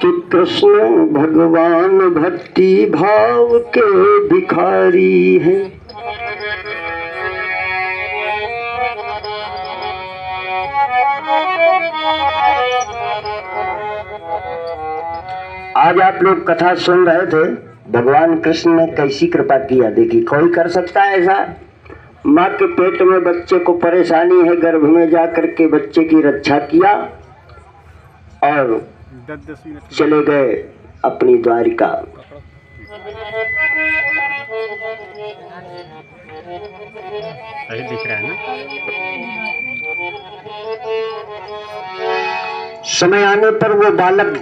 कि कृष्ण भगवान भक्ति भाव के भिखारी हैं। आज आप लोग कथा सुन रहे थे, भगवान कृष्ण ने कैसी कृपा किया। देखिए, कोई कर सकता है ऐसा? माँ के पेट में बच्चे को परेशानी है, गर्भ में जाकर के बच्चे की रक्षा किया और चले गए अपनी द्वारिका। दिख रहा है ना? समय आने पर वो बालक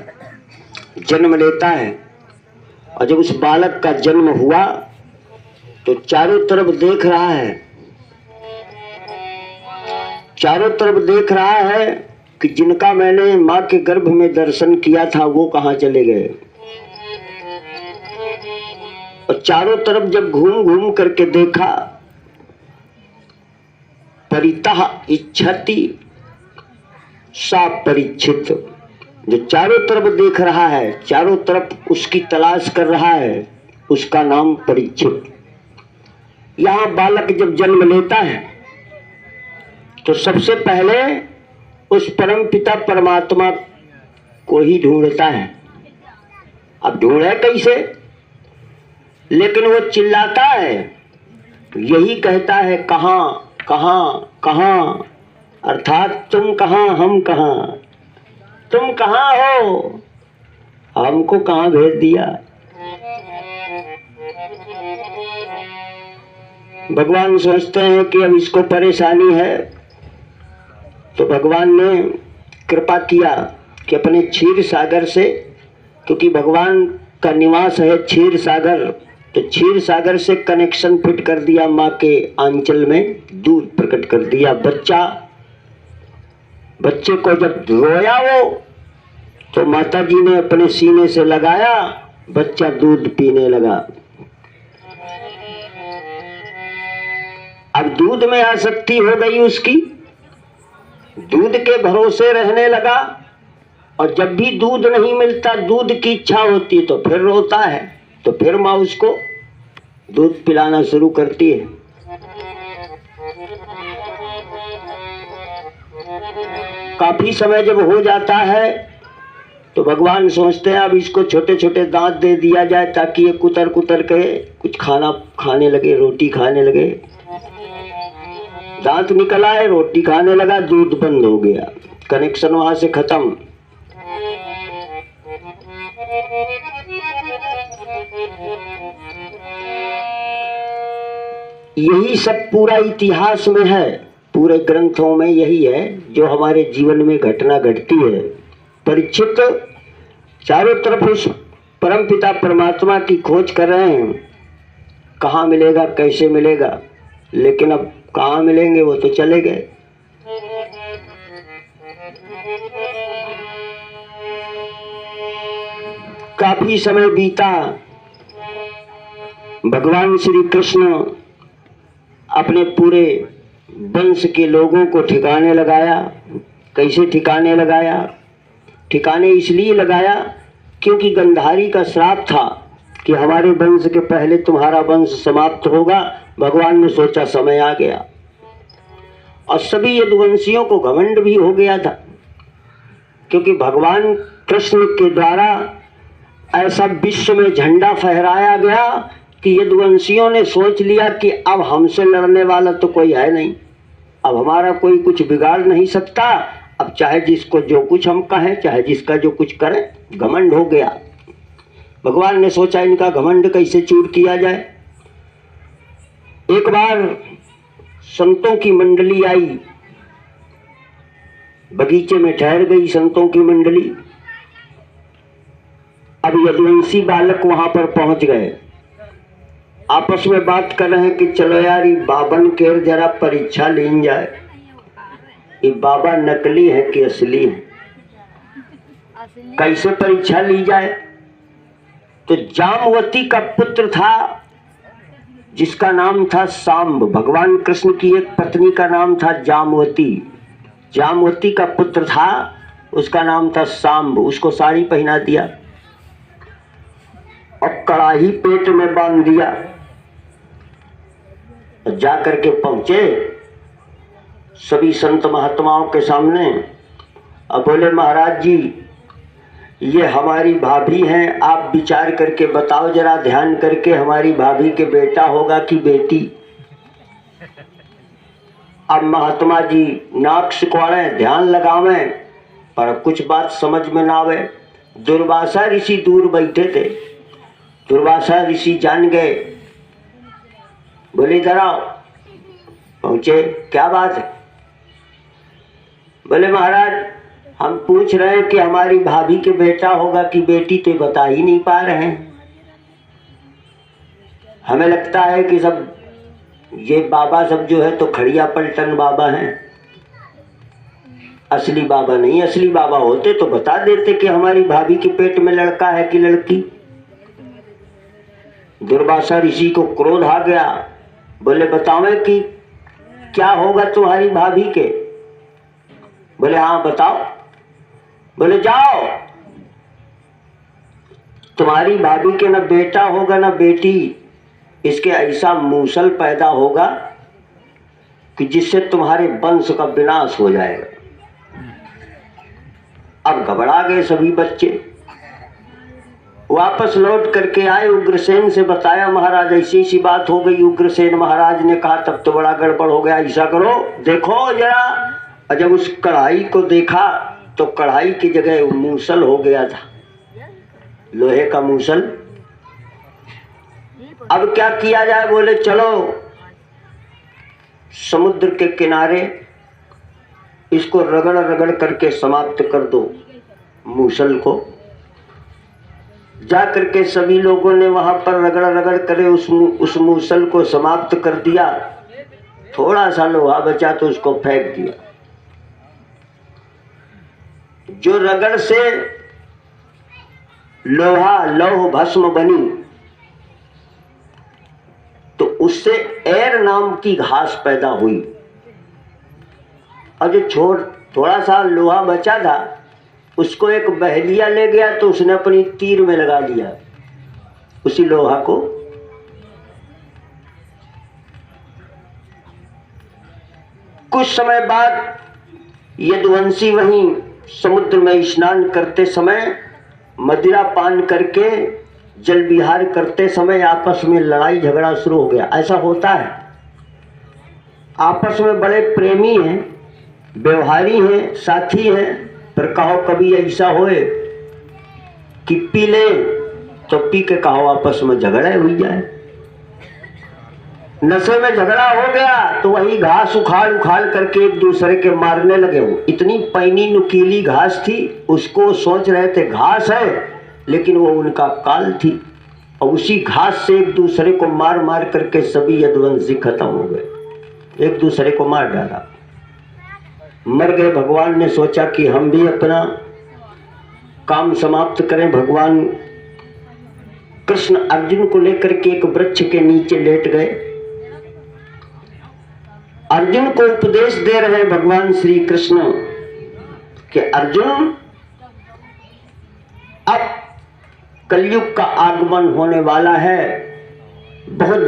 जन्म लेता है और जब उस बालक का जन्म हुआ तो चारों तरफ देख रहा है, चारों तरफ देख रहा है कि जिनका मैंने माँ के गर्भ में दर्शन किया था वो कहाँ चले गए। और चारों तरफ जब घूम घूम करके देखा, परितः इच्छति सा परीक्षित, जो चारों तरफ देख रहा है, चारों तरफ उसकी तलाश कर रहा है, उसका नाम परीक्षित। यहाँ बालक जब जन्म लेता है तो सबसे पहले उस परम पिता परमात्मा को ही ढूंढता है। अब ढूंढे कैसे? लेकिन वो चिल्लाता है, यही कहता है, कहाँ कहाँ कहाँ, अर्थात तुम कहाँ हम कहाँ, तुम कहाँ हो, हमको कहाँ भेज दिया। भगवान सोचते हैं कि अब इसको परेशानी है, तो भगवान ने कृपा किया कि अपने क्षीर सागर से, क्योंकि भगवान का निवास है क्षीर सागर, तो क्षीर सागर से कनेक्शन फिट कर दिया। माँ के आंचल में दूध प्रकट कर दिया। बच्चे को जब रोया वो, तो माता जी ने अपने सीने से लगाया, बच्चा दूध पीने लगा। अब दूध में आसक्ति हो गई उसकी, दूध के भरोसे रहने लगा, और जब भी दूध नहीं मिलता, दूध की इच्छा होती तो फिर रोता है, तो फिर माँ उसको दूध पिलाना शुरू करती है। काफी समय जब हो जाता है तो भगवान सोचते हैं अब इसको छोटे छोटे दांत दे दिया जाए ताकि ये कुतर कुतर के कुछ खाना खाने लगे, रोटी खाने लगे। दांत निकल आए, रोटी खाने लगा, दूध बंद हो गया, कनेक्शन वहां से खत्म। यही सब पूरा इतिहास में है, पूरे ग्रंथों में यही है जो हमारे जीवन में घटना घटती है। परीक्षित चारों तरफ उस परम पिता परमात्मा की खोज कर रहे हैं, कहाँ मिलेगा, कैसे मिलेगा, लेकिन अब कहाँ मिलेंगे, वो तो चले गए। काफी समय बीता, भगवान श्री कृष्ण अपने पूरे वंश के लोगों को ठिकाने लगाया। कैसे ठिकाने लगाया? ठिकाने इसलिए लगाया क्योंकि गंधारी का श्राप था कि हमारे वंश के पहले तुम्हारा वंश समाप्त होगा। भगवान ने सोचा समय आ गया, और सभी यदुवंशियों को घमंड भी हो गया था, क्योंकि भगवान कृष्ण के द्वारा ऐसा विश्व में झंडा फहराया गया कि यदुवंशियों ने सोच लिया कि अब हमसे लड़ने वाला तो कोई है नहीं, अब हमारा कोई कुछ बिगाड़ नहीं सकता, अब चाहे जिसको जो कुछ हम कहें, चाहे जिसका जो कुछ करें। घमंड हो गया। भगवान ने सोचा इनका घमंड कैसे चूर किया जाए। एक बार संतों की मंडली आई, बगीचे में ठहर गई संतों की मंडली। अब यदुवंशी बालक वहां पर पहुंच गए, आपस में बात कर रहे हैं कि चलो यार ये बाबन के जरा परीक्षा लीन जाए, ये बाबा नकली है कि असली है, कैसे परीक्षा ली जाए। तो जामवती का पुत्र था जिसका नाम था सांब। भगवान कृष्ण की एक पत्नी का नाम था जामवती। जामवती का पुत्र था उसका नाम था सांब। उसको साड़ी पहना दिया और कड़ाही पेट में बांध दिया। जा करके पहुंचे सभी संत महात्माओं के सामने और बोले, महाराज जी ये हमारी भाभी हैं, आप विचार करके बताओ जरा, ध्यान करके, हमारी भाभी के बेटा होगा कि बेटी। अब महात्मा जी नाक सिकुआड़े, ध्यान लगावे, पर कुछ बात समझ में ना आवे। दुर्वासा ऋषि दूर बैठे थे। दुर्वासा ऋषि जान गए, बोले इधर आओ। पहुंचे, क्या बात है? बोले महाराज हम पूछ रहे हैं कि हमारी भाभी के बेटा होगा कि बेटी, तो बता ही नहीं पा रहे हैं। हमें लगता है कि सब ये बाबा सब जो है तो खड़िया पलटन बाबा हैं, असली बाबा नहीं। असली बाबा होते तो बता देते कि हमारी भाभी के पेट में लड़का है कि लड़की। दुर्वासा ऋषि को क्रोध आ गया। बोले बताओ कि क्या होगा तुम्हारी भाभी के? बोले हाँ बताओ। बोले जाओ, तुम्हारी भाभी के न बेटा होगा न बेटी, इसके ऐसा मूसल पैदा होगा कि जिससे तुम्हारे वंश का विनाश हो जाएगा। अब घबरा गए सभी बच्चे, वापस लौट करके आए। उग्रसेन से बताया, महाराज ऐसी सी बात हो गई। उग्रसेन महाराज ने कहा तब तो बड़ा गड़बड़ हो गया, ऐसा करो देखो जरा। और जब उस कढ़ाई को देखा तो कढ़ाई की जगह मूसल हो गया था, लोहे का मूसल। अब क्या किया जाए? बोले चलो समुद्र के किनारे इसको रगड़ रगड़ करके समाप्त कर दो मूसल को। जा करके सभी लोगों ने वहां पर रगड़ रगड़ करे उस मूसल को समाप्त कर दिया। थोड़ा सा लोहा बचा तो उसको फेंक दिया। जो रगड़ से लोहा लौह भस्म बनी तो उससे एर नाम की घास पैदा हुई। और जो थोड़ा सा लोहा बचा था उसको एक बहेलिया ले गया तो उसने अपनी तीर में लगा लिया उसी लोहा को। कुछ समय बाद यदुवंशी वहीं समुद्र में स्नान करते समय, मदिरा पान करके जल विहार करते समय आपस में लड़ाई झगड़ा शुरू हो गया। ऐसा होता है, आपस में बड़े प्रेमी हैं, व्यवहारी हैं, साथी हैं, पर कहो कभी ऐसा होए कि पी ले तो पी के कहो आपस में झगड़ा हुई जाए। नशे में झगड़ा हो गया तो वही घास उखाड़ उखाड़ करके एक दूसरे के मारने लगे। वो इतनी पैनी नुकीली घास थी, उसको सोच रहे थे घास है, लेकिन वो उनका काल थी। और उसी घास से एक दूसरे को मार मार करके सभी यदुवंशी खत्म हो गए। एक दूसरे को मार डाला, मर गए। भगवान ने सोचा कि हम भी अपना काम समाप्त करें। भगवान कृष्ण अर्जुन को लेकर के एक वृक्ष के नीचे लेट गए। अर्जुन को उपदेश दे रहे हैं भगवान श्री कृष्ण कि अर्जुन अब कलयुग का आगमन होने वाला है, बहुत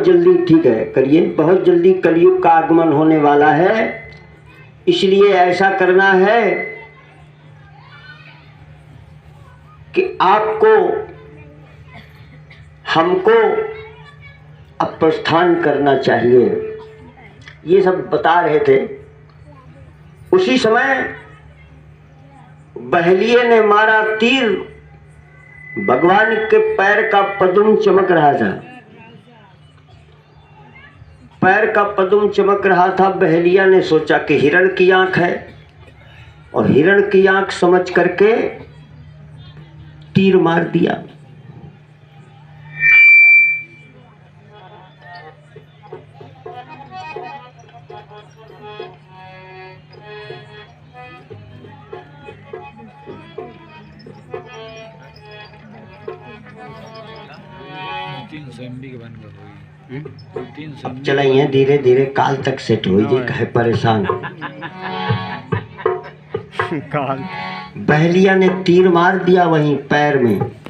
जल्दी ठीक है करिए, बहुत जल्दी कलयुग का आगमन होने वाला है। इसलिए ऐसा करना है कि आपको हमको अब प्रस्थान करना चाहिए। ये सब बता रहे थे। उसी समय बहेलिये ने मारा तीर, भगवान के पैर का पद्म चमक रहा था। पैर का पद्म चमक रहा था। बहेलिया ने सोचा कि हिरण की आंख है, और हिरण की आंख समझ करके तीर मार दिया। अब चलाइए धीरे धीरे, काल तक सेट हो जाए, कहे परेशान। काल बहलिया ने तीर मार दिया वहीं पैर में।